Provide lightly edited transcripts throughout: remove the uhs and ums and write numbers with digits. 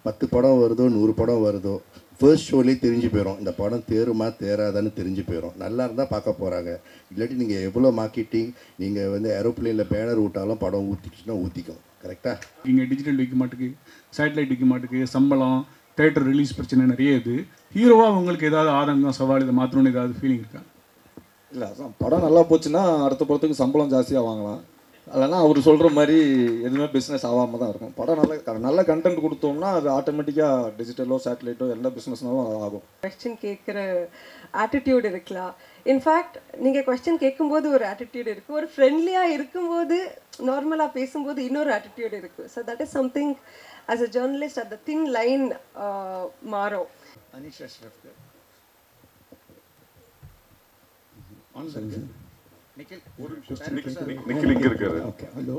10 படம் வருதோ 100 படம் வருதோ ஃபர்ஸ்ட் ஷோலேயே தெரிஞ்சு போயிடும் இந்த படம் தேருமா தேராதான்னு தெரிஞ்சு போயிடும். நல்லா இருந்தால் பார்க்க போகிறாங்க. இல்லாட்டி நீங்கள் எவ்வளோ மார்க்கெட்டிங் நீங்கள் வந்து ஏரோப்ளேனில் பேனர் விட்டாலும் படம் ஊற்றிக்கிச்சுன்னா ஊற்றிக்கும். கரெக்டாக இங்கே டிஜிட்டல் வைக்க மாட்டுக்கு, சேட்டலைட் வைக்க மாட்டுக்கு, சம்பளம், தேட்டர் ரிலீஸ் பிரச்சனை நிறைய இது. ஹீரோவாக உங்களுக்கு ஏதாவது ஆதங்கம், சவால் இதை மாற்றணும்னு ஏதாவது ஃபீலிங் இருக்கா? இல்லை, அதான் படம் நல்லா போச்சுன்னா அடுத்த படத்துக்கு சம்பளம் ஜாஸ்தியாக வாங்கலாம். இல்லைன்னா அவர் சொல்கிற மாதிரி எதுவுமே பிஸ்னஸ் ஆகாமல் தான் இருக்கும். படம் நல்ல கண்டென்ட் கொடுத்தோம்னா அது ஆட்டோமேட்டிக்காக டிஜிட்டலோ சேட்டலைட்டோ எல்லா பிஸ்னஸ்னாலும் அது ஆகும். கொஸ்டின் கேட்குற ஆட்டிடியூட் இருக்கலாம். இன்ஃபேக்ட் நீங்கள் கொஸ்டின் கேட்கும்போது ஒரு ஆட்டிடியூட் இருக்குது, ஒரு ஃப்ரெண்ட்லியாக இருக்கும்போது நார்மலாக பேசும்போது இன்னொரு ஆட்டிடியூட் இருக்குது. So that is something as a journalist அந்த தின் லைன் மாறும். அனிஷா ஷ்ரஃப் நிக்கில் இங்க இருக்காரு. Okay, hello.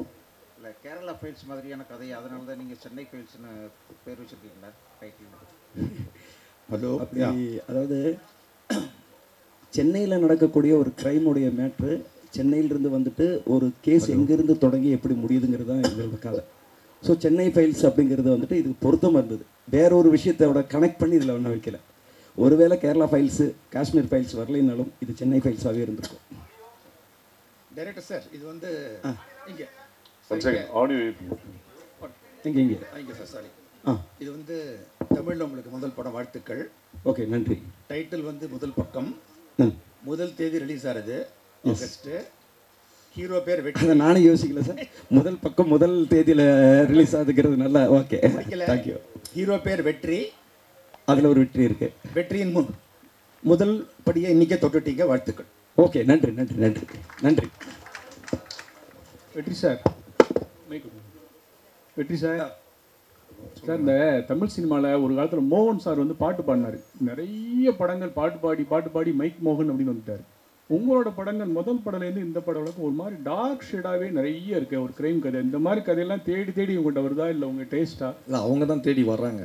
இல்லை, கேரளா ஃபைல்ஸ் மாதிரியான கதை, அதனால தான் நீங்கள் சென்னை ஃபைல்ஸ்னு பேர் வச்சுருக்கீங்களா டைட்டில்? ஹலோ. அதாவது சென்னையில் நடக்கக்கூடிய ஒரு க்ரைமுடைய மேட்ரு சென்னையிலிருந்து வந்துட்டு ஒரு கேஸ் எங்கேருந்து தொடங்கி எப்படி முடியுதுங்கிறது தான் எங்களோட கதை. ஸோ சென்னை ஃபைல்ஸ் அப்படிங்கிறது வந்துட்டு இதுக்கு பொருத்தமாக இருந்தது. வேற ஒரு விஷயத்தோட கனெக்ட் பண்ணி இதில் ஒன்றும் வைக்கல. ஒருவேளை கேரளா ஃபைல்ஸு காஷ்மீர் ஃபைல்ஸ் வரலைனாலும் இது சென்னை ஃபைல்ஸாகவே இருந்திருக்கும். டைரக்டர் சார், இது வந்து இங்கே ஆடியோ இங்கே சார், சாரி. இது வந்து தமிழில் உங்களுக்கு முதல் படம், வாழ்த்துக்கள். ஓகே, நன்றி. டைட்டில் வந்து முதல் பக்கம், முதல் தேதி ரிலீஸ் ஆகுது ஆகஸ்ட்டு. ஹீரோ பேர் வெற்றி. அதை நானும் யோசிக்கல சார். முதல் பக்கம் முதல் தேதியில் ரிலீஸ் ஆகுதுங்கிறது நல்லா. Okay, thank you. ஹீரோ பேர் வெற்றி, அதில் ஒரு வெற்றி இருக்கு. வெற்றியின் முதல் படியை இன்னைக்கே தொட்டுட்டீங்க, வாழ்த்துக்கள். ஓகே, நன்றி நன்றி நன்றி நன்றி. வெற்றி சார், வெற்றி சார். சார், இந்த தமிழ் சினிமாவில் ஒரு காலத்தில் மோகன் சார் வந்து பாட்டு பாடினார். நிறைய படங்கள் பாட்டு பாடி மைக் மோகன் அப்படின்னு வந்துட்டார். உங்களோட படங்கள் முதல் படம்லேருந்து இந்த படம் வரைக்கும் ஒரு மாதிரி டார்க் ஷேடாகவே நிறைய இருக்குது. ஒரு க்ரைம் கதை, இந்த மாதிரி கதையெல்லாம் தேடி உங்கள்கிட்ட வருதா, இல்லை உங்கள் டேஸ்ட்டா? இல்லை, அவங்க தான் தேடி வர்றாங்க.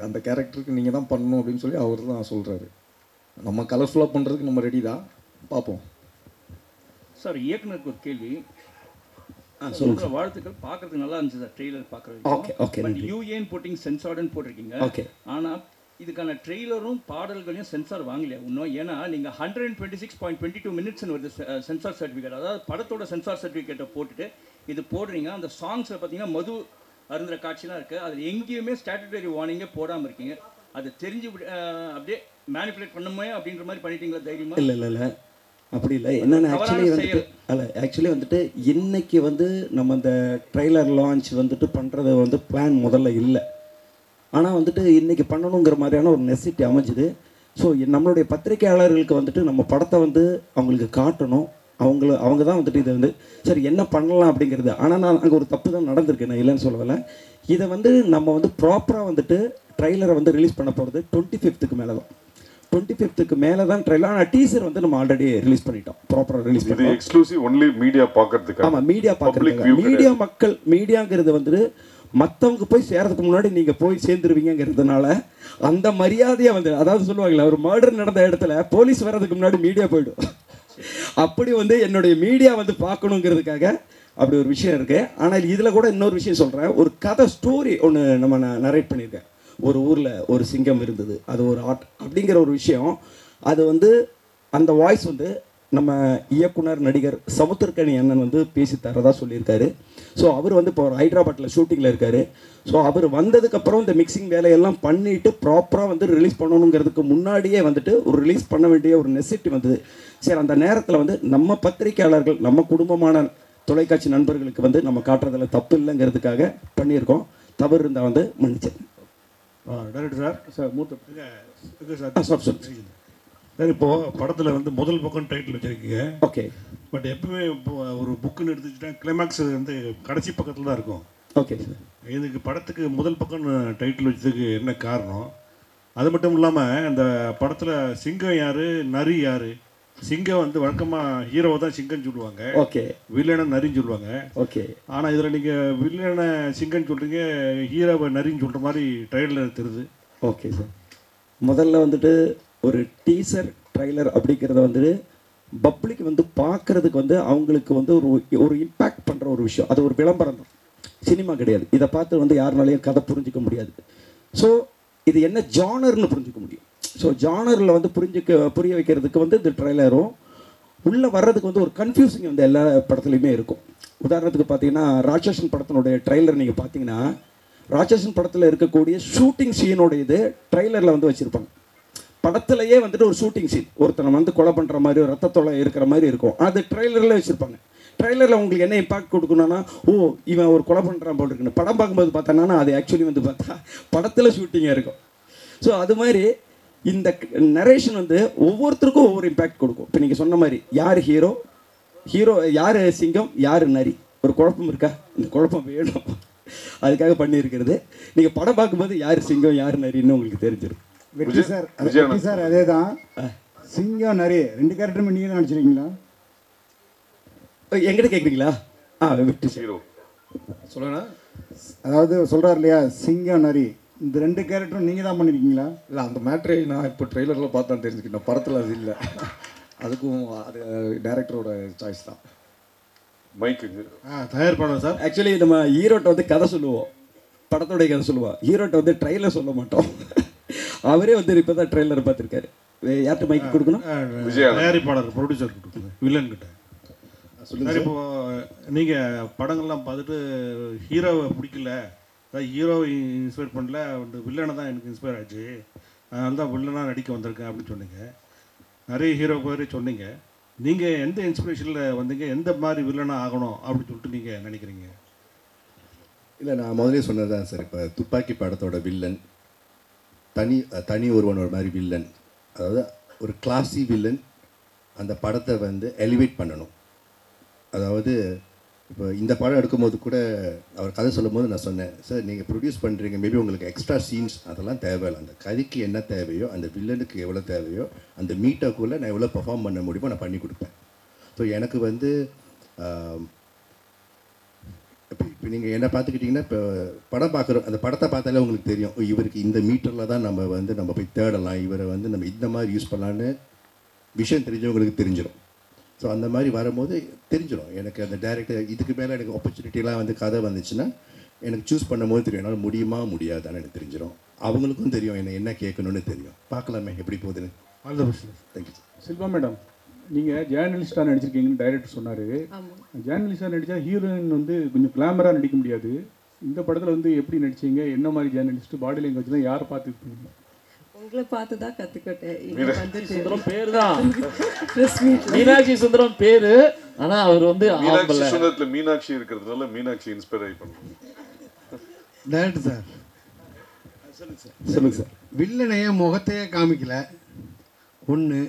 அந்த கேரக்டருக்கு நீங்கள் தான் பண்ணணும் அப்படின்னு சொல்லி அவர் தான் சொல்கிறாரு. நம்ம கலர்ஃபுல்லாக பண்ணுறதுக்கு நம்ம ரெடி தான், பார்ப்போம். சார், இயக்குனருக்கு ஒரு கேள்வி. சொல்கிற வாழ்த்துக்கள் பார்க்குறதுக்கு நல்லா இருந்துச்சு சார், ட்ரெய்லர் பார்க்குறது. ஓகே. பட் யூஏன்னு போட்டிங்க, சென்சார்டுன்னு போட்டிருக்கீங்க. ஓகே. ஆனால் இதுக்கான ட்ரெய்லரும் பாடல்களையும் சென்சார் வாங்கலையா இன்னும்? ஏன்னா நீங்கள் 126.22 மினிட்ஸ்னு வருது சென்சார் சர்டிஃபிகேட். அதாவது படத்தோட சென்சார் சர்டிஃபிகேட்டை போட்டுட்டு இது போடுறீங்க. அந்த சாங்ஸில் பார்த்தீங்கன்னா மது அருந்துற காட்சிலாம் இருக்குது. அதில் எங்கேயுமே ஸ்டாட்டுட்டரி வார்னிங்கே போடாமல் இருக்கீங்க. அது தெரிஞ்சு அப்படியே மேனிப்புலேட் பண்ணுமே அப்படின்ற மாதிரி பண்ணிட்டீங்களா தைரியமாக? இல்லை அப்படி இல்லை. என்னென்ன ஆக்சுவலி வந்துட்டு இன்னைக்கு வந்து நம்ம இந்த ட்ரெய்லர் லான்ச் வந்துட்டு பண்ணுறது வந்து பிளான் முதல்ல இல்லை. ஆனால் வந்துட்டு இன்றைக்கி பண்ணணுங்கிற மாதிரியான ஒரு நெசிட்டி அமைஞ்சுது. ஸோ நம்மளுடைய பத்திரிகையாளர்களுக்கு வந்துட்டு நம்ம படத்தை வந்து அவங்களுக்கு காட்டணும். அவங்க தான் வந்துட்டு இதை வந்து சரி என்ன பண்ணலாம் அப்படிங்கிறது. ஆனால் நான் அங்கே ஒரு தப்பு தான் நடந்திருக்கு, நான் இல்லைன்னு சொல்லலை. இதை வந்து நம்ம வந்து ப்ராப்பராக வந்துட்டு ட்ரெய்லரை வந்து ரிலீஸ் பண்ண போகிறது 25th மேலே தான். 25th மேலே தான் ட்ரெய்லர். ஆனால் டீசர் வந்து நம்ம ஆல்ரெடி ரிலீஸ் பண்ணிட்டோம், ப்ராப்பராக ரிலீஸ் பண்ணிட்டோம். எக்ஸ்க்ளூசிவ் ஒன்லி மீடியா பார்க்கறதுக்கு. ஆமாம், மீடியா பார்க்குறதுக்கு. மீடியாங்கிறது வந்துட்டு மற்றவங்க போய் சேர்றதுக்கு முன்னாடி நீங்கள் போய் சேர்ந்துருவீங்கிறதுனால அந்த மரியாதையை வந்து, அதாவது சொல்லுவாங்களே ஒரு மர்டர் நடந்த இடத்துல போலீஸ் வர்றதுக்கு முன்னாடி மீடியா போயிடும். அப்படி வந்து என்னுடைய மீடியா வந்து பார்க்கணுங்கிறதுக்காக அப்படி ஒரு விஷயம் இருக்குது. ஆனால் இதில் கூட இன்னொரு விஷயம் சொல்கிறேன். ஒரு கதை ஸ்டோரி ஒன்று நம்ம நரேட் பண்ணியிருக்கேன். ஒரு ஊரில் ஒரு சிங்கம் இருந்தது, அது ஒரு ஆர்ட் அப்படிங்கிற ஒரு விஷயம். அது வந்து அந்த வாய்ஸ் வந்து நம்ம இயக்குனர் நடிகர் சமுத்திரக்கனி அண்ணன் வந்து பேசி தரதா சொல்லியிருக்காரு. ஸோ அவர் வந்து இப்போ ஒரு ஹைதராபாத்தில் ஷூட்டிங்கில் இருக்கார். ஸோ அவர் வந்ததுக்கப்புறம் இந்த மிக்சிங் வேலையெல்லாம் பண்ணிவிட்டு ப்ராப்பராக வந்து ரிலீஸ் பண்ணணுங்கிறதுக்கு முன்னாடியே வந்துட்டு ஒரு ரிலீஸ் பண்ண வேண்டிய ஒரு நெசிட்டி வந்தது. சரி, அந்த நேரத்தில் வந்து நம்ம பத்திரிகையாளர்கள் நம்ம குடும்பமான தொலைக்காட்சி நண்பர்களுக்கு வந்து நம்ம காட்டுறதுல தப்பு இல்லைங்கிறதுக்காக பண்ணியிருக்கோம். தவறு இருந்தால் வந்து மன்னிச்சேன். டைரக்டர் சார், சார் மூத்த சார் சார், இப்போது படத்தில் வந்து முதல் பக்கம் டைட்டில் வச்சுருக்கீங்க. ஓகே. பட் எப்பவுமே இப்போ ஒரு புக்குன்னு எடுத்துக்கிட்டா கிளைமேக்ஸ் வந்து கடைசி பக்கத்தில் தான் இருக்கும். Okay sir. இதுக்கு படத்துக்கு முதல் பக்கம்னு டைட்டில் வச்சதுக்கு என்ன காரணம்? அது மட்டும் இல்லாமல் அந்த படத்தில் சிங்கம் யார், நரி யார்? சிங்கம் வந்து வழக்கமாக ஹீரோவை தான் சிங்கம்னு சொல்லுவாங்க. ஓகே. வில்லனை நரின்னு சொல்லுவாங்க. ஓகே. ஆனால் இதில் நீங்கள் வில்லனை சிங்கம்னு சொல்கிறீங்க, ஹீரோவை நரின்னு சொல்கிற மாதிரி ட்ரெய்லர் தெரியுது. Okay sir. முதல்ல வந்துட்டு ஒரு டீசர் ட்ரைலர் அப்படிங்கிறத வந்துட்டு பப்ளிக் வந்து பார்க்குறதுக்கு வந்து அவங்களுக்கு வந்து ஒரு இம்பேக்ட் பண்ணுற ஒரு விஷயம். அது ஒரு விளம்பரம் தான், சினிமா கிடையாது. இதை பார்த்து வந்து யாருனாலையும் கதை புரிஞ்சிக்க முடியாது. ஸோ இது என்ன ஜானர்னு புரிஞ்சுக்க முடியும். ஸோ ஜானரில் வந்து புரிய வைக்கிறதுக்கு வந்து இந்த ட்ரெய்லரும் உள்ளே வர்றதுக்கு வந்து ஒரு கன்ஃபியூசிங் வந்து எல்லா படத்துலையுமே இருக்கும். உதாரணத்துக்கு பார்த்தீங்கன்னா ராட்சசன் படத்தினுடைய ட்ரெய்லர் நீங்கள் பார்த்தீங்கன்னா ராட்சசன் படத்தில் இருக்கக்கூடிய ஷூட்டிங் சீனோட இது ட்ரெய்லரில் வந்து வச்சுருப்பாங்க. படத்துலையே வந்துட்டு ஒரு ஷூட்டிங் சீன் ஒருத்தனை வந்து கொலை பண்ணுற மாதிரி ஒரு ரத்தத்தொலை இருக்கிற மாதிரி இருக்கும், அது ட்ரெய்லரில் வச்சுருப்பாங்க. ட்ரெய்லரில் உங்களுக்கு என்ன இம்பாக்ட் கொடுக்கணும்னா, ஓ இவன் ஒரு கொலை பண்ணுறான் போல் இருக்குன்னு. படம் பார்க்கும்போது பார்த்தோன்னா அது ஆக்சுவலி வந்து பார்த்தா படத்தில் ஷூட்டிங்காக இருக்கும். ஸோ அது மாதிரி இந்த நரேஷன் வந்து ஒவ்வொருத்தருக்கும் ஒவ்வொரு இம்பேக்ட் கொடுக்கும். இப்போ நீங்கள் சொன்ன மாதிரி யார் ஹீரோ யார் சிங்கம் யார் நரி, ஒரு குழப்பம் இருக்கா? இந்த குழப்பம் வேணும், அதுக்காக பண்ணியிருக்கிறது. நீங்கள் படம் பார்க்கும்போது யார் சிங்கம் யார் நரின்னு உங்களுக்கு தெரிஞ்சிடும். வெற்றி சார் அதே தான். சிங்கம் நரி 2 கேரக்டருமே நீங்கள் தான் நடிச்சிருக்கீங்களா? எங்கிட்ட கேட்குறீங்களா? வெற்றி ஹீரோ சொல்லுங்கண்ணா. அதாவது சொல்கிறார் இல்லையா, சிங்கம் நரி இந்த 2 கேரக்டரும் நீங்கள் தான் பண்ணியிருக்கீங்களா? இல்லை, அந்த மேட்ரை நான் இப்போ ட்ரெய்லரில் பார்த்தா தெரிஞ்சுக்கிட்டேன், படத்தில் அது இல்லை. அதுக்கும் அது டைரக்டரோட சாய்ஸ் தான். மைக்கு தயாரிப்பாளர் சார். ஆக்சுவலி நம்ம ஹீரோட்ட வந்து கதை சொல்லுவோம், படத்தோடைய கதை சொல்லுவோம். ஹீரோட்ட வந்து ட்ரெய்லர் சொல்ல மாட்டோம். அவரே வந்து இப்போ தான் ட்ரெய்லர் பார்த்துருக்காரு. யார்கிட்ட மைக்கு கொடுக்கணும்? தயாரிப்பாளர் ப்ரொடியூசர் வில்லன் கிட்ட. சார் இப்போ நீங்கள் படங்கள்லாம் பார்த்துட்டு ஹீரோவை பிடிக்கல, அதாவது ஹீரோவை இன்ஸ்பயர் பண்ணல, வில்லனை தான் எனக்கு இன்ஸ்பயர் ஆச்சு, அதனால தான் வில்லனாக நடிக்க வந்திருக்கேன் அப்படின்னு சொன்னீங்க. நிறைய ஹீரோ பேர் சொன்னீங்க. நீங்கள் எந்த இன்ஸ்பிரேஷனில் வந்தீங்க, எந்த மாதிரி வில்லனாக ஆகணும் அப்படின்னு சொல்லிட்டு நீங்கள் நினைக்கிறீங்க? இல்லை, நான் முதலே சொன்னது தான் சார். இப்போ துப்பாக்கி படத்தோட வில்லன் தனி ஒருவனோட மாதிரி வில்லன், அதாவது ஒரு கிளாஸி வில்லன். அந்த படத்தை வந்து எலிவேட் பண்ணணும். அதாவது இப்போ இந்த படம் எடுக்கும்போது கூட அவர் கதை சொல்லும் போது நான் சொன்னேன், சார் நீங்கள் ப்ரொடியூஸ் பண்ணுறீங்க, மேபி உங்களுக்கு எக்ஸ்ட்ரா சீன்ஸ் அதெல்லாம் தேவையில்லை. அந்த கதைக்கு என்ன தேவையோ, அந்த வில்லனுக்கு எவ்வளோ தேவையோ, அந்த மீட்டருக்குள்ளே நான் எவ்வளோ பெர்ஃபார்ம் பண்ண முடியுமோ நான் பண்ணி கொடுப்பேன். ஸோ எனக்கு வந்து இப்போ நீங்கள் என்ன பார்த்துக்கிட்டிங்கன்னா, இப்போ படம் பார்க்குறோம், அந்த படத்தை பார்த்தாலே உங்களுக்கு தெரியும், இவருக்கு இந்த மீட்டரில் தான் நம்ம போய் தேடலாம், இவரை வந்து நம்ம இந்த மாதிரி யூஸ் பண்ணலான்னு விஷயம் தெரிஞ்சவங்களுக்கு தெரிஞ்சிடும். ஸோ அந்த மாதிரி வரும்போது தெரிஞ்சிடும் எனக்கு. அந்த டேரக்டர் இதுக்கு மேலே எனக்கு ஆப்பர்ச்சுனிட்டிலாம் வந்து கதை வந்துச்சுன்னா எனக்கு சூஸ் பண்ணும்போது தெரியும், என்னால் முடியுமா முடியாதான்னு எனக்கு தெரிஞ்சிடும். அவங்களுக்கும் தெரியும் என்ன கேட்கணும்னு தெரியும். பார்க்கலாமே எப்படி போகுதுன்னு. All the best. Thank you. Silva madam, நீங்கள் ஜேர்னலிஸ்டாக நடிச்சிருக்கீங்கன்னு டைரக்டர் சொன்னார். ஜேர்னலிஸ்டாக நடித்தா ஹீரோயின் வந்து கொஞ்சம் கிளாமராக நடிக்க முடியாது. இந்த படத்தில் வந்து எப்படி நடிச்சீங்க, என்ன மாதிரி ஜேர்னலிஸ்ட், பாடி லாங்குவேஜ்லாம் யாரை பார்த்துருப்பீங்க? உங்களை பார்த்து தான் கற்றுக்கிட்டேன். சுந்தரம் பேர் தான் மீனாட்சி சுந்தரம் பேர். ஆனால் அவர் வந்து மீனாட்சி சுந்தரத்தில் மீனாட்சி இருக்கிறதுனால மீனாட்சி இன்ஸ்பயர் ஆகி பண்ணுவோம். டேரக்டர் சார் சொல்லுங்கள் சார். வில்லனையே முகத்தையே காமிக்கல ஒன்று.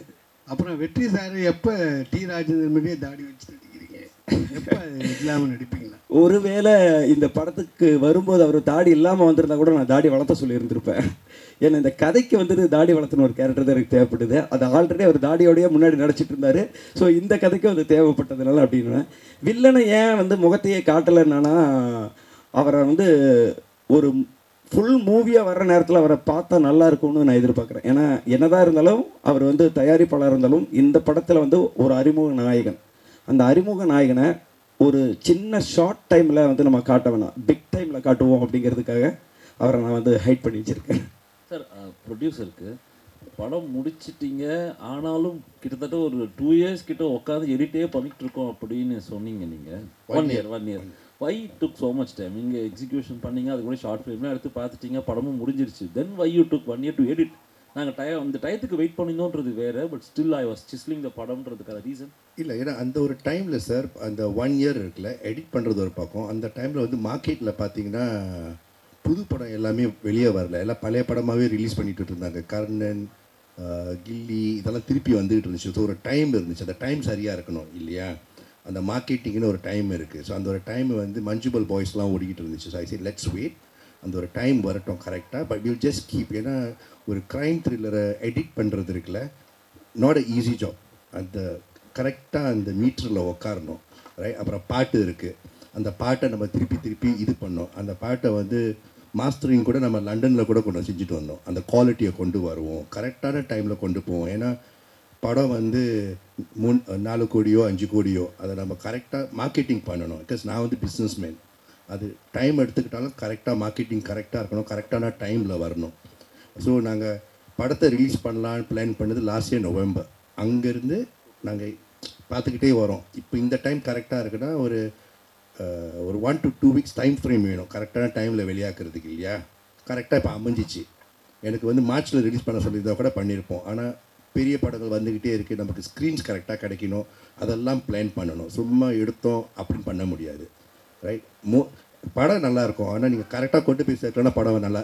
அப்புறம் வெற்றி சார் எப்போ டி ராஜேந்திரன் மாதிரியே தாடி வச்சு நடிக்கிறீங்க, எப்போ இல்லாமல் நடிப்பீங்களா? ஒருவேளை இந்த படத்துக்கு வரும்போது அவர் தாடி இல்லாமல் வந்திருந்தா கூட நான் தாடி வளர்த்த சொல்லியிருந்திருப்பேன். ஏன்னா இந்த கதைக்கு வந்துட்டு தாடி வளர்த்துன ஒரு கேரக்டர் தான் எனக்கு தேவைப்படுது. அது ஆல்ரெடி அவர் தாடியோடய முன்னாடி நடிச்சிட்டு இருந்தார். ஸோ இந்த கதைக்கும் அது தேவைப்பட்டதுனால அப்படின்னு. வில்லனை ஏன் வந்து முகத்தையே காட்டலைன்னா, அவரை வந்து ஒரு ஃபுல் மூவியாக வர்ற நேரத்தில் அவரை பார்த்தா நல்லா இருக்கும்னு நான் எதிர்பார்க்குறேன். ஏன்னா என்னதான் இருந்தாலும் அவர் வந்து தயாரிப்பாளர் இருந்தாலும் இந்த படத்தில் வந்து ஒரு அறிமுக நாயகன். அந்த அறிமுக நாயகனை ஒரு சின்ன ஷார்ட் டைமில் வந்து நம்ம காட்ட வேணாம், பிக் டைமில் காட்டுவோம் அப்படிங்கிறதுக்காக அவரை நான் வந்து ஹைட் பண்ணி வச்சுருக்கேன். சார், ப்ரொடியூசருக்கு படம் முடிச்சிட்டிங்க, ஆனாலும் கிட்டத்தட்ட ஒரு 2 years கிட்ட உட்காந்து எடிட்டே பண்ணிகிட்டு இருக்கோம் அப்படின்னு சொன்னீங்க. நீங்கள் 1 year why took so much time? நீங்கள் எக்ஸிக்யூஷன் பண்ணீங்க, அது கூட ஷார்ட் ஃபிலிம்லாம் எடுத்து பார்த்துட்டீங்க, படமும் முடிஞ்சிருச்சு. Then why you took 1 year to edit? நாங்கள் அந்த டயத்துக்கு வெயிட் பண்ணினோன்றது வேறு, but still I was sizzling the படம்ன்றதுக்கான ரீசன் இல்லை. ஏன்னா அந்த ஒரு டைமில் சார், அந்த 1 year இருக்குல்ல, எடிட் பண்ணுறது ஒரு பக்கம். அந்த டைமில் வந்து மார்க்கெட்டில் பார்த்தீங்கன்னா புது படம் எல்லாமே வெளியே வரல, எல்லாம் பழைய படமாகவே ரிலீஸ் பண்ணிட்டு இருந்தாங்க. கர்ணன், கில்லி இதெல்லாம் திருப்பி வந்துகிட்டு இருந்துச்சு. ஸோ ஒரு டைம் இருந்துச்சு, அந்த டைம் சரியாக இருக்கணும் இல்லையா? அந்த மார்க்கெட்டிங்னு ஒரு டைம் இருக்குது. ஸோ அந்த ஒரு டைம் வந்து மஞ்சுபல் பாய்ஸ்லாம் ஓடிக்கிட்டு இருந்துச்சு. So I say let's wait, அந்த ஒரு டைம் வரட்டும் கரெக்டாக. But will just keep. ஏன்னா ஒரு க்ரைம் த்ரில்லரை எடிட் பண்ணுறது இருக்குல்ல, நாட் அ ஈஸி ஜாப். அந்த கரெக்டாக அந்த மீட்டரில் உட்காரணும், ரைட்? அப்புறம் பாட்டு இருக்குது, அந்த பாட்டை நம்ம திருப்பி இது பண்ணோம். அந்த பாட்டை வந்து மாஸ்டரிங் கூட நம்ம லண்டனில் கூட கொண்டு செஞ்சுட்டு வந்தோம். அந்த குவாலிட்டியை கொண்டு வருவோம், கரெக்டான டைமில் கொண்டு போவோம். ஏன்னா படம் வந்து 4 கோடியோ 5 கோடியோ அதை நம்ம கரெக்டாக மார்க்கெட்டிங் பண்ணணும். பிகாஸ் நான் வந்து பிஸ்னஸ் மேன், அது டைம் எடுத்துக்கிட்டாலும் கரெக்டாக மார்க்கெட்டிங் கரெக்டாக இருக்கணும், கரெக்டான டைமில் வரணும். ஸோ நாங்கள் படத்தை ரிலீஸ் பண்ணலான்னு பிளான் பண்ணது லாஸ்ட் இயர் நவம்பர். அங்கேருந்து நாங்கள் பார்த்துக்கிட்டே வரோம். இப்போ இந்த டைம் கரெக்டாக இருக்குன்னா ஒரு 1 to 2 weeks டைம் ஃப்ரேம் வேணும் கரெக்டான டைமில் வெளியாக்குறதுக்கு இல்லையா. கரெக்டாக இப்போ அமைஞ்சிச்சு. எனக்கு வந்து மார்ச்சில் ரிலீஸ் பண்ண சொல்லியிருந்தா கூட பண்ணியிருப்போம். ஆனால் பெரிய படங்கள் வந்துக்கிட்டே இருக்குது, நமக்கு ஸ்க்ரீன்ஸ் கரெக்டாக கிடைக்கணும், அதெல்லாம் பிளான் பண்ணணும். சும்மா எடுத்தோம் அப்படின்னு பண்ண முடியாது, ரைட். படம் நல்லாயிருக்கும், ஆனால் நீங்கள் கரெக்டாக கொண்டு போய் சேர்க்கலன்னா படம் நல்லா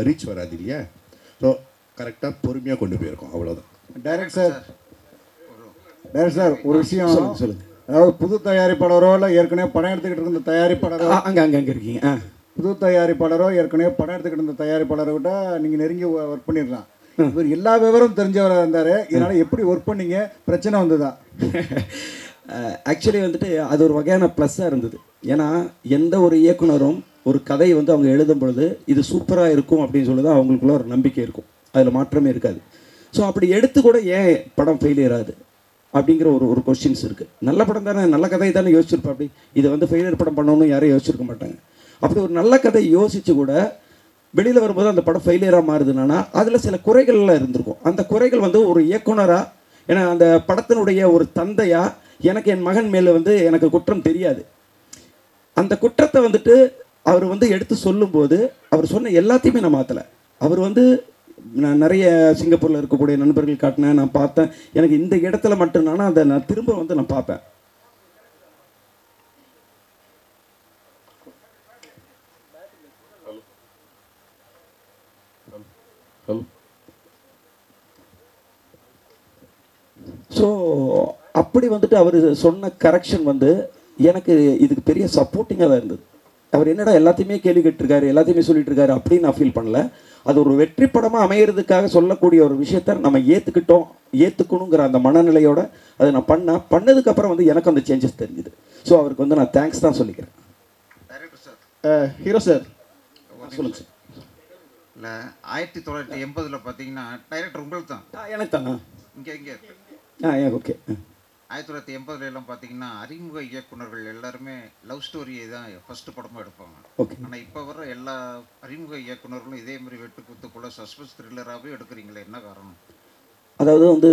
ரீச் வராது இல்லையா. ஸோ கரெக்டாக பொறுமையாக கொண்டு போயிருக்கோம், அவ்வளோதான். டைரக்ட் சார் ஒரு விஷயம் சொல்லுங்கள். அதாவது புது தயாரிப்பாளரோ இல்லை ஏற்கனவே படம் எடுத்துக்கிட்டு இருந்த தயாரிப்பாளரோ அங்கே இருக்கீங்க. புது தயாரிப்பாளரோ ஏற்கனவே படம் எடுத்துக்கிட்டு இருந்த தயாரிப்பாளரை விட நீங்கள் நெருங்கி ஒர்க் பண்ணிடலாம். இவர் எல்லா விவரம் தெரிஞ்சவராக இருந்தார், இதனால் எப்படி ஒர்க் பண்ணீங்க, பிரச்சனை வந்துதான்? ஆக்சுவலி வந்துட்டு அது ஒரு வகையான ப்ளஸ்ஸாக இருந்தது. ஏன்னா எந்த ஒரு இயக்குனரும் ஒரு கதை வந்து அவங்க எழுதும் பொழுது இது சூப்பராக இருக்கும் அப்படின்னு சொல்லி தான் அவங்களுக்குள்ள ஒரு நம்பிக்கை இருக்கும், அதில் மாற்றமே இருக்காது. ஸோ அப்படி எடுத்து கூட ஏன் படம் ஃபெயிலியர் ஆகுது அப்படிங்கிற ஒரு கொஸ்டின்ஸ் இருக்குது. நல்ல படம் தானே, நல்ல கதை தானே யோசிச்சிருப்பா. அப்படி இதை வந்து ஃபெயிலியர் படம் பண்ணணும்னு யாரும் யோசிச்சிருக்க மாட்டாங்க. அப்படி ஒரு நல்ல கதை யோசித்து கூட வெளியில் வரும்போது அந்த படம் ஃபெயிலியராக மாறுதுன்னா அதில் சில குறைகள்லாம் இருந்திருக்கும். அந்த குறைகள் வந்து ஒரு இயக்குனராக, ஏன்னா அந்த படத்தினுடைய ஒரு தந்தையாக எனக்கு என் மகன் மேலே வந்து எனக்கு குற்றம் தெரியாது. அந்த குற்றத்தை வந்துட்டு அவர் வந்து எடுத்து சொல்லும்போது அவர் சொன்ன எல்லாத்தையுமே நான் மாற்றலை. அவர் வந்து நான் நிறைய சிங்கப்பூரில் இருக்கக்கூடிய நண்பர்கள் காட்டினேன், நான் பார்த்தேன். எனக்கு இந்த இடத்துல மட்டும்தானா அதை நான் திரும்ப வந்து நான் பார்ப்பேன். ஸோ அப்படி வந்துட்டு அவர் சொன்ன கரெக்ஷன் வந்து எனக்கு இதுக்கு பெரிய சப்போர்ட்டிங்காக தான் இருந்தது. அவர் என்னடா எல்லாத்தையுமே கேள்வி கேட்டிருக்காரு, எல்லாத்தையுமே சொல்லிட்டு இருக்காரு அப்படின்னு நான் ஃபீல் பண்ணல. அது ஒரு வெற்றி படமாக அமையிறதுக்காக சொல்லக்கூடிய ஒரு விஷயத்த நம்ம ஏற்றுக்கணுங்கிற அந்த மனநிலையோட அதை நான் பண்ணதுக்கப்புறம் வந்து எனக்கு அந்த சேஞ்சஸ் தெரிஞ்சுது. ஸோ அவருக்கு வந்து நான் தேங்க்ஸ் தான் சொல்லிக்கிறேன். ஹீரோ சார் சொல்லுங்கள் சார். இல்லை 1980 பார்த்தீங்கன்னா டைரக்டர் உங்களுக்கு தான்? எனக்கு தானா? இங்கே ஓகே. 1980 எல்லாம் பார்த்தீங்கன்னா அறிமுக இயக்குனர்கள் எல்லாருமே லவ் ஸ்டோரியை தான் ஃபஸ்ட்டு படமாக எடுப்பாங்க. ஆனால் இப்போ வர எல்லா அறிமுக இயக்குனர்களும் இதே மாதிரி வெட்டு குத்துக்குள்ள சஸ்பென்ஸ் த்ரில்லராகவே எடுக்கிறீங்களே, என்ன காரணம்? அதாவது வந்து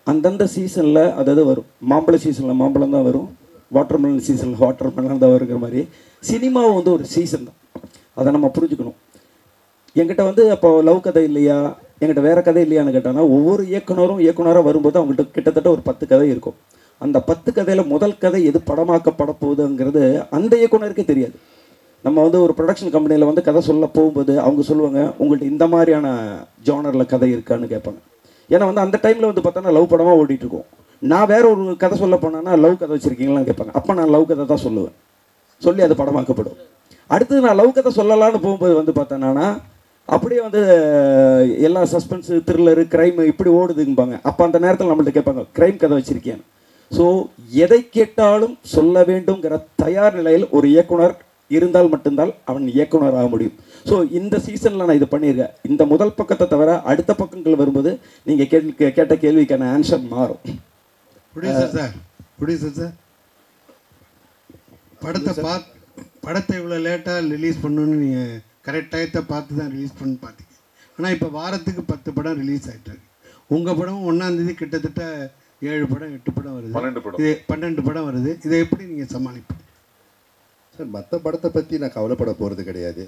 அந்தந்த சீசனில் அதாவது வரும். மாம்பழ சீசனில் மாம்பழம் தான் வரும், வாட்டர்மெலன் சீசனில் வாட்டர்மெலன் தான் வருங்கிற மாதிரி சினிமாவும் வந்து ஒரு சீசன் தான். அதை நம்ம புரிஞ்சுக்கணும். என்கிட்ட வந்து அப்போ லவ் கதை இல்லையா, என்கிட்ட வேறு கதை இல்லையான்னு கேட்டாங்கன்னா ஒவ்வொரு இயக்குனராக வரும்போது அவங்கள்ட்ட கிட்டத்தட்ட ஒரு 10 கதை இருக்கும். அந்த 10 கதையில் முதல் கதை எது படமாக்கப்பட போகுதுங்கிறது அந்த இயக்குனருக்கே தெரியாது. நம்ம வந்து ஒரு ப்ரொடக்ஷன் கம்பெனியில் வந்து கதை சொல்ல போகும்போது அவங்க சொல்லுவாங்க, உங்கள்கிட்ட இந்த மாதிரியான ஜானரில் கதை இருக்கான்னு கேட்பாங்க. ஏன்னா வந்து அந்த டைமில் வந்து பார்த்தோன்னா லவ் படமாக ஓடிட்டுருக்கோம். நான் வேற ஒரு கதை சொல்ல போனேன்னா லவ் கதை வச்சுருக்கீங்களான்னு கேட்பாங்க. அப்போ நான் லவ் கதை தான் சொல்லுவேன், சொல்லி அது படமாக்கப்படும். அடுத்தது நான் லவ் கதை சொல்லலான்னு போகும்போது வந்து பார்த்தேன்னா அப்படியே வந்து எல்லா சஸ்பென்ஸு த்ரில்லரு க்ரைமு இப்படி ஓடுதுங்கப்பாங்க. அப்போ அந்த நேரத்தில் நம்மள்ட்ட கேட்பாங்க க்ரைம் கதை வச்சுருக்கேன். ஸோ எதை கேட்டாலும் சொல்ல வேண்டுங்கிற தயார் நிலையில் ஒரு இயக்குனர் இருந்தால் மட்டும்தான் அவன் இயக்குனர் ஆக முடியும். ஸோ இந்த சீசனில் நான் இது பண்ணியிருக்கேன். இந்த முதல் பக்கத்தை தவிர அடுத்த பக்கங்கள் வரும்போது நீங்கள் கேட்ட கேள்விக்கான ஆன்சர் மாறும். ப்ரொடியூசர் சார் படத்தை இவ்வளோ லேட்டாக ரிலீஸ் பண்ணணுன்னு நீங்கள் கரெக்ட் டயத்தை பார்த்து தான் ரிலீஸ் பண்ணி பார்த்தீங்க. ஆனால் இப்போ வாரத்துக்கு 10 படம் ரிலீஸ் ஆகிட்டாங்க. உங்கள் படம் 1ஆம் தேதி கிட்டத்தட்ட 7 படம் 8 படம் வருது, 12 படம் வருது. இதை எப்படி நீங்கள் சமாளிப்பீங்க சார்? மற்ற படத்தை பற்றி நான் கவலைப்பட போகிறது கிடையாது.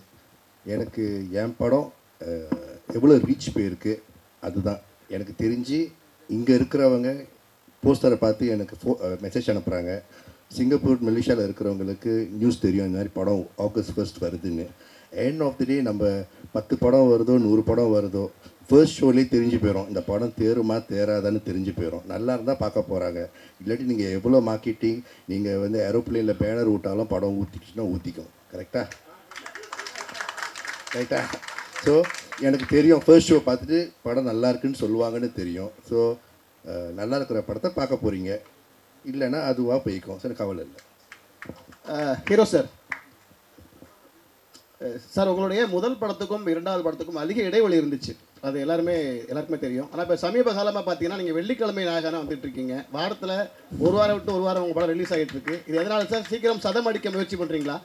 எனக்கு என் படம் எவ்வளோ ரீச் போயிருக்கு அதுதான் எனக்கு தெரிஞ்சு. இங்கே இருக்கிறவங்க போஸ்டரை பார்த்து எனக்கு மெசேஜ் அனுப்புகிறாங்க. சிங்கப்பூர் மலேசியாவில் இருக்கிறவங்களுக்கு நியூஸ் தெரியும் இந்த மாதிரி படம் August 1 வருதுன்னு. எண்ட் ஆஃப் தி டே நம்ம 10 படம் வருதோ 100 படம் வருதோ ஃபர்ஸ்ட் ஷோலேயே தெரிஞ்சு போயிடும் இந்த படம் தேருமா தேராதான்னு தெரிஞ்சு போயிடும். நல்லா இருந்தால் பார்க்க போகிறாங்க. இல்லாட்டி நீங்கள் எவ்வளோ மார்க்கெட்டிங் நீங்கள் வந்து ஏரோப்ளேனில் பேனர் விட்டாலும் படம் ஊற்றிக்கிச்சுன்னா ஊற்றிக்கும். கரெக்டாக? ஸோ எனக்கு தெரியும் ஃபர்ஸ்ட் ஷோ பார்த்துட்டு படம் நல்லா இருக்குன்னு சொல்லுவாங்கன்னு தெரியும். ஸோ நல்லா இருக்கிற படத்தை பார்க்க போகிறீங்க, இல்லைன்னா அதுவாக போய்க்கும். சார் கவலை இல்லை. ஹீரோ சார், சார் உங்களுடைய முதல் படத்துக்கும் 2வது படத்துக்கும் அதிக இடைவெளி இருந்துச்சு. அது எல்லாருக்குமே தெரியும். ஆனால் இப்போ சமீப காலமாக பார்த்தீங்கன்னா நீங்கள் வெள்ளிக்கிழமை நாயகனாக வந்துட்டு இருக்கீங்க. வாரத்தில் ஒரு வாரம் விட்டு ஒரு வாரம் உங்கள் படம் ரிலீஸ் ஆகிட்டு இருக்கு. இது எதனால சார் சீக்கிரம் சதம் அடிக்க முயற்சி பண்ணுறீங்களா?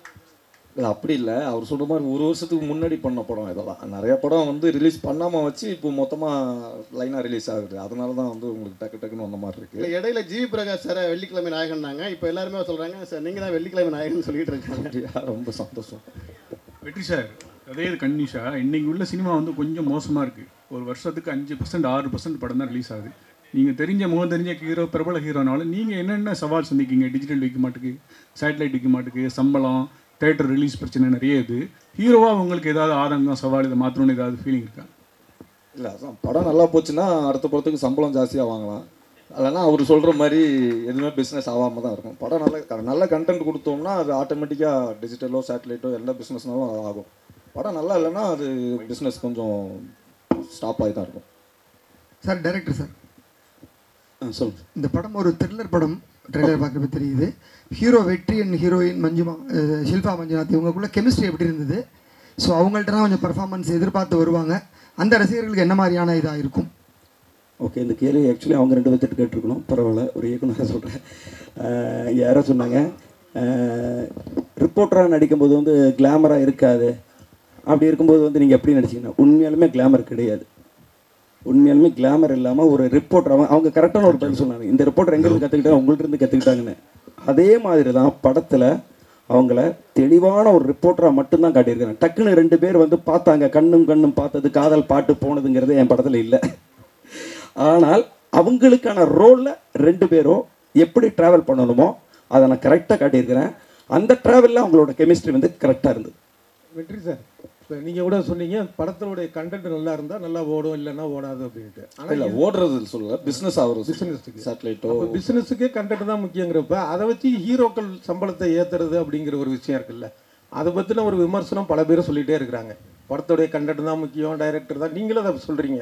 இல்லை அப்படி இல்லை, அவர் சொல்கிற மாதிரி ஒரு வருஷத்துக்கு முன்னாடி பண்ண படம் இதெல்லாம். நிறைய படம் வந்து ரிலீஸ் பண்ணாமல் வச்சு இப்போ மொத்தமாக லைனாக ரிலீஸ் ஆகுது. அதனால தான் வந்து உங்களுக்கு டக்குன்னு வந்த மாதிரி இருக்குது. இல்லை இடையில ஜிவி பிரகாஷ் சார் வெள்ளிக்கிழமை நாயகன்னாங்க. இப்போ எல்லாருமே சொல்கிறாங்க சார் நீங்கள் தான் வெள்ளிக்கிழமை நாயகன் சொல்லிட்டு இருக்காங்க. ரொம்ப சந்தோஷம். வெற்றி சார், அதே இது கன்னிஷா, இன்றைக்கி உள்ள சினிமா வந்து கொஞ்சம் மோசமாக இருக்குது. ஒரு வருஷத்துக்கு 5% 6% படம் தான் ரிலீஸ் ஆகுது. நீங்கள் தெரிஞ்ச முகம் தெரிஞ்ச ஹீரோ, பிரபல ஹீரோனாலும் நீங்கள் என்னென்ன சவால் சந்திக்கிங்க? டிஜிட்டல் விற்க மாட்டுக்கு, சேட்டலைட் விற்க மாட்டுக்கு, சம்பளம், தேட்டர் ரிலீஸ் பிரச்சனை நிறைய இது. ஹீரோவாக உங்களுக்கு ஏதாவது ஆதங்கம், சவால், இதை மாற்றணும்னு ஏதாவது ஃபீலிங் இருக்கா? இல்லை அதான் படம் நல்லா போச்சுன்னா அடுத்த படத்துக்கு சம்பளம் ஜாஸ்தியாக வாங்கலாம். இல்லைன்னா அவர் சொல்கிற மாதிரி எதுவுமே பிஸ்னஸ் ஆகாமல் தான் இருக்கும். படம் நல்ல கண்டென்ட் கொடுத்தோம்னா அது ஆட்டோமேட்டிக்காக டிஜிட்டலோ சேட்டலைட்டோ எந்த பிஸ்னஸ்னாலும் அது ஆகும். படம் நல்லா இல்லைன்னா அது பிஸ்னஸ் கொஞ்சம் ஸ்டாப் ஆகி தான் இருக்கும். சார் டைரக்டர் சார் சொல்லுங்கள். இந்த படம் ஒரு த்ரில்லர் படம். ட்ரெய்லர் பார்க்குறப்ப தெரியுது. ஹீரோ வெற்றி அண்ட் ஹீரோயின் ஷில்பா மஞ்சுநாத் இவங்களுக்குள்ள கெமிஸ்ட்ரி எப்படி இருந்தது? ஸோ அவங்கள்ட்ட தான் கொஞ்சம் பர்ஃபார்மன்ஸ் எதிர்பார்த்து வருவாங்க. அந்த ரசிகர்களுக்கு என்ன மாதிரியான இதாக இருக்கும்? ஓகே, இந்த கேள்வி ஆக்சுவலி அவங்க 2 பேர்த்திட்டு கேட்டிருக்கணும். பரவாயில்ல, ஒரு இயக்குனராக சொல்கிறேன். யாரோ சொன்னாங்க ரிப்போர்ட்டராக நடிக்கும்போது வந்து கிளாமராக இருக்காது. அப்படி இருக்கும்போது வந்து நீங்கள் எப்படி நடிச்சிங்கன்னா உண்மையாலுமே கிளாமர் கிடையாது. உண்மையாலுமே கிளாமர் இல்லாமல் ஒரு ரிப்போர்ட்டர் அவங்க கரெக்டான ஒரு பதில் சொன்னாங்க. இந்த ரிப்போர்ட்டர் எங்கேருந்து கற்றுக்கிட்டா உங்கள்கிட்ட இருந்து கற்றுக்கிட்டாங்கன்னு. அதே மாதிரி தான் படத்தில் அவங்கள தெளிவான ஒரு ரிப்போர்ட்டராக மட்டும்தான் காட்டியிருக்காங்க. டக்குன்னு 2 பேர் வந்து பார்த்தாங்க, கண்ணும் பார்த்தது, காதல் பாட்டு போனதுங்கிறது என் படத்தில் இல்லை. ஆனால் அவங்களுக்கான ரோலில் 2 பேரும் எப்படி ட்ராவல் பண்ணணுமோ அதை நான் கரெக்டாக காட்டியிருக்கிறேன். அந்த ட்ராவலில் அவங்களோட கெமிஸ்ட்ரி வந்து கரெக்டாக இருந்தது. வெற்றி சார், இப்போ நீங்கள் கூட சொன்னீங்க படத்தினுடைய கண்டென்ட் நல்லா இருந்தால் நல்லா ஓடும், இல்லைன்னா ஓடாது அப்படின்ட்டு. ஆனால் இல்லை ஓடுறது சொல்ல பிஸ்னஸ் ஆகுறது. பிஸ்னஸுக்கு சேட்டலைட்டோ பிஸ்னஸுக்கே கண்டென்ட் தான் முக்கியங்கிறப்ப அதை வச்சு ஹீரோக்கள் சம்பளத்தை ஏற்றுறது அப்படிங்கிற ஒரு விஷயம் இருக்குல்ல, அதை பற்றின ஒரு விமர்சனம் பல பேரும் சொல்லிகிட்டே இருக்கிறாங்க. படத்துடைய கண்டென்ட் தான் முக்கியம், டைரக்டர் தான், நீங்களும் அதை சொல்கிறீங்க.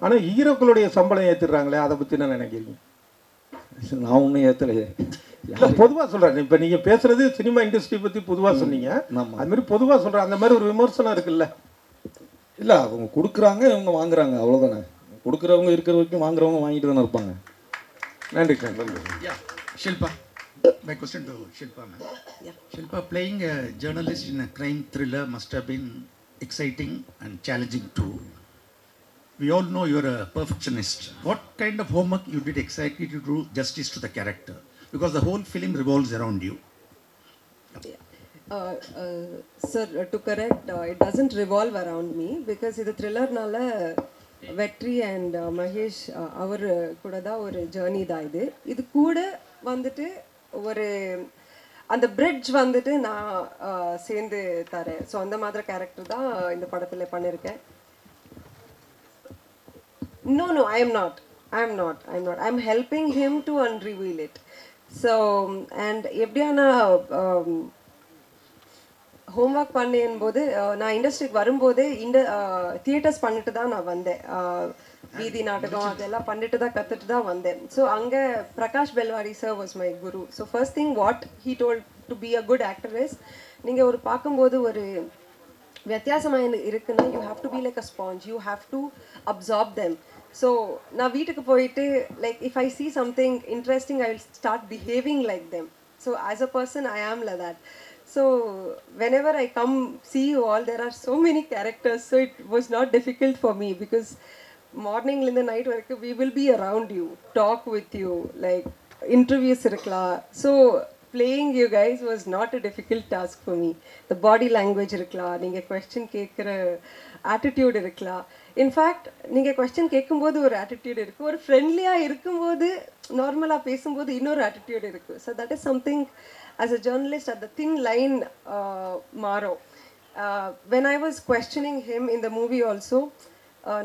ஆனால் ஹீரோக்களுடைய சம்பளம் ஏற்றுறாங்களே, அதை பற்றி என்ன நினைக்கிறீங்க? நான் ஒன்றும் ஏற்றலையே. இல்லை பொதுவாக சொல்கிறேன். இப்போ நீங்கள் பேசுகிறது சினிமா இண்டஸ்ட்ரி பற்றி பொதுவாக சொன்னீங்க. அது மாதிரி பொதுவாக சொல்கிறேன், அந்த மாதிரி ஒரு விமர்சனம் இருக்குல்ல. இல்லை அவங்க கொடுக்குறாங்க, இவங்க வாங்குறாங்க, அவ்வளோதானே. கொடுக்குறவங்க இருக்கிற வரைக்கும் வாங்குறவங்க வாங்கிட்டு தானே இருப்பாங்க. நன்றி. Shilpa, my question to Shilpa ma'am. Shilpa, playing a journalist in a crime thriller must have been exciting and challenging too. We all know you're a perfectionist. What kind of homework you did exactly to do justice to the character? Because the whole film revolves around you. Sir, to correct, it doesn't revolve around me because இது த்ரில்லர்னால வெற்றி and Mahesh அவர் கூட தான் ஒரு journey தான் இது. இது கூட வந்துட்டு ஒரு அந்த பிரிட்ஜ் வந்துட்டு நான் சேர்ந்து தரேன். ஸோ அந்த மாதிரி கேரக்டர் தான் இந்த படத்தில் பண்ணியிருக்கேன். No, I am not. I'm helping him to unreveal it. So, and எப்படியான ஹோம்ஒர்க் பண்ணும்போது நான் இண்டஸ்ட்ரிக்கு வரும்போதே தியேட்டர்ஸ் பண்ணிட்டு தான் நான் வந்தேன். வீதி நாடகம் அதெல்லாம் பண்ணிட்டு தான் கற்றுட்டு தான் வந்தேன். ஸோ அங்கே Prakash Belawadi sir was my guru. So first thing what he told to be a good actor is, நீங்கள் ஒரு பார்க்கும்போது ஒரு வித்தியாசமாக இருக்குன்னா you have to be like a sponge, you have to absorb them. So நான் வீட்டுக்கு போயிட்டு like if I see something interesting I will start behaving like them. So as a person I am like that. So whenever I come see you all, there are so many characters, so it was not difficult for me because morning in the night work we will be around you, talk with you, like interviews irukla. So playing you guys was not a difficult task for me. The body language irukla, neenga question kekra attitude irukla. In fact neenga question kekkumbodhu or attitude irukku, or friendly ah irukumbodhu normal ah pesumbodhu innor attitude irukku. So that is something as a journalist at the thin line maro. When I was questioning him in the movie also,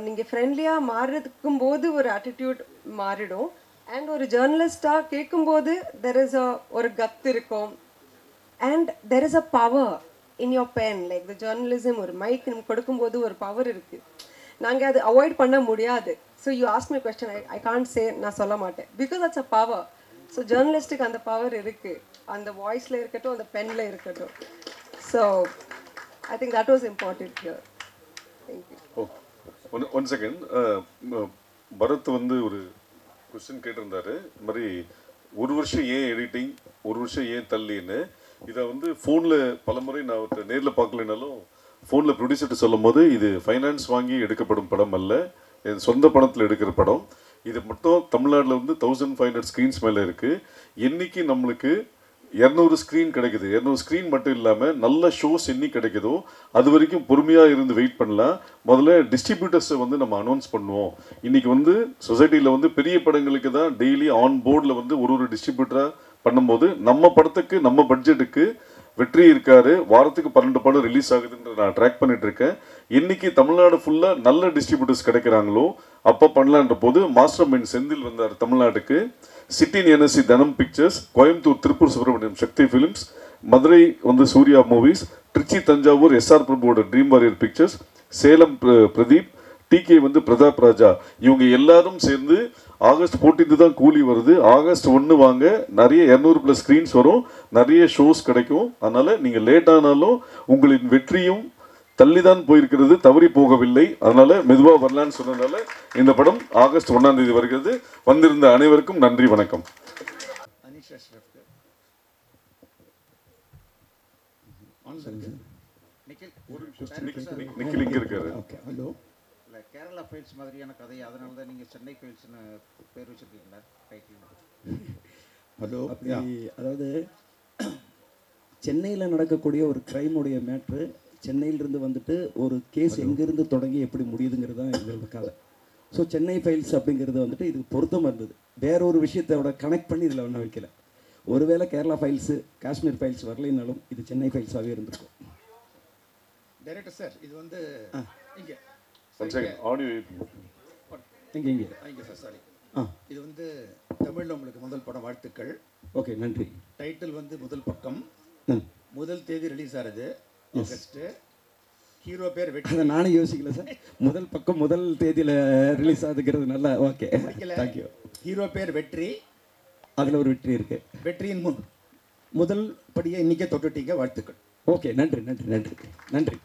நீங்கள் ஃப்ரெண்ட்லியாக மாறுறதுக்கும்போது ஒரு attitude மாறிடும். And ஒரு ஜேர்னலிஸ்டாக கேட்கும்போது there is ஒரு கத்து இருக்கும். And there is a power in your pen. Like the journalism ஒரு மைக் கொடுக்கும்போது ஒரு பவர் இருக்குது. நாங்கள் அது அவாய்ட் பண்ண முடியாது. So you ask my question, I can't say, நான் சொல்ல மாட்டேன். Because that's a power. So ஜேர்னலிஸ்ட்டுக்கு அந்த பவர் இருக்குது, அந்த வாய்ஸில் இருக்கட்டும், அந்த பெனில் இருக்கட்டும். So I think that was important here. Thank you. One second. Bharath வந்து ஒரு கொஸ்டின் கேட்டிருந்தாரு, இந்த மாதிரி ஒரு வருஷம் ஏன் எடிட்டிங், ஒரு வருஷம் ஏன் தள்ளின்னு. இதை வந்து ஃபோனில் பலமுறை நான் அவர்கிட்ட நேரில் பார்க்கலனாலும் ஃபோனில் ப்ரொடியூசர்கிட்ட சொல்லும் போது, இது ஃபைனான்ஸ் வாங்கி எடுக்கப்படும் படம் அல்ல, என் சொந்த பணத்தில் எடுக்கிற படம். இது மட்டும் தமிழ்நாட்டில் வந்து 1500 ஸ்க்ரீன்ஸ் மேலே இருக்குது. என்றைக்கு நம்மளுக்கு 200 ஸ்க்ரீன் கிடைக்குது, 200 ஸ்க்ரீன் மட்டும் இல்லாமல் நல்ல ஷோஸ் என்னைக்கு கிடைக்குதோ அது வரைக்கும் பொறுமையாக இருந்து வெயிட் பண்ணலாம். முதல்ல டிஸ்ட்ரிபியூட்டர்ஸை வந்து நம்ம அனௌன்ஸ் பண்ணுவோம். இன்றைக்கி வந்து சொசைட்டியில் வந்து பெரிய படங்களுக்கு தான் டெய்லி ஆன் போர்டில் வந்து ஒரு டிஸ்ட்ரிபியூட்டராக பண்ணும்போது, நம்ம படத்துக்கு நம்ம பட்ஜெட்டுக்கு வெற்றி இருக்காரு, வாரத்துக்கு 12 படம் ரிலீஸ் ஆகுதுன்ற நான் ட்ராக் பண்ணிட்டு இருக்கேன். இன்னைக்கு தமிழ்நாடு ஃபுல்லாக நல்ல டிஸ்ட்ரிபியூட்டர்ஸ் கிடைக்கிறாங்களோ அப்போ பண்ணலான்ற போது மாஸ்டர் மைண்ட் செந்தில் வந்தார் தமிழ்நாட்டுக்கு. சிட்டின் NSC Dhanam pictures, Coimbatore Tiruppur Subramaniam Sakthi films, Madurai வந்து சூர்யா மூவிஸ், திருச்சி தஞ்சாவூர் எஸ்ஆர் பிரபுவோட dream warrior pictures, Salem Pradeep, TK வந்து பிரதாப் ராஜா, இவங்க எல்லாரும் சேர்ந்து ஆகஸ்ட் 14 தான் கூலி வருது. ஆகஸ்ட் 1 வாங்க, நிறைய 200+ ஸ்க்ரீன்ஸ் வரும், நிறைய ஷோஸ் கிடைக்கும். அதனால் நீங்கள் லேட் ஆனாலும் உங்களின் வெற்றியும் தள்ளிதான் போயிருக்கிறது, தவறி போகவில்லை. அதனால் மெதுவாக வரலான்னு சொன்னதுனால இந்த படம் ஆகஸ்ட் 1ஆம் தேதி வருகிறது. வந்திருந்த அனைவருக்கும் நன்றி, வணக்கம். நிக்கில் இங்கே இருக்காரு. ஹலோ. இல்லை, கேரளா ஃபைல்ஸ் மாதிரியான கதை, அதனால தான் நீங்கள் சென்னை ஃபைல்ஸ்னு பேர் வச்சுருக்கீங்களா டைட்டில்? ஹலோ. அதாவது சென்னையில் நடக்கக்கூடிய ஒரு க்ரைமுடைய மேட்ரு, சென்னையிலிருந்து வந்துட்டு ஒரு கேஸ் எங்கேருந்து தொடங்கி எப்படி முடியுதுங்கிறது தான் எங்களோட கதை. ஸோ சென்னை ஃபைல்ஸ் அப்படிங்கிறது வந்துட்டு இதுக்கு பொருத்தமாக இருந்தது. வேற ஒரு விஷயத்தோட கனெக்ட் பண்ணி இதில் ஒன்றும் வைக்கல. ஒருவேளை கேரளா ஃபைல்ஸு காஷ்மீர் ஃபைல்ஸ் வரலைனாலும் இது சென்னை ஃபைல்ஸாகவே இருந்திருக்கும். டைரக்டர் சார், இது வந்து இங்கே இங்கே சார், சாரி. இது வந்து தமிழில் உங்களுக்கு முதல் படம், வாழ்த்துக்கள். ஓகே, நன்றி. டைட்டில் வந்து முதல் பக்கம், முதல் தேதி ரிலீஸ் ஆகுது ஆகஸ்ட். ஹீரோ பேர் வெற்றி. அதை நானும் யோசிக்கல சார். முதல் பக்கம் முதல் தேதியில் ரிலீஸ் ஆகுதுங்கிறது நல்லா. Okay, thank you. ஹீரோ பேர் வெற்றி, அதில் ஒரு வெற்றி இருக்கு. வெற்றியின் முன் முதல் படியை இன்னைக்கே தொட்டுட்டீங்க, வாழ்த்துக்கள். ஓகே, நன்றி நன்றி நன்றி நன்றி.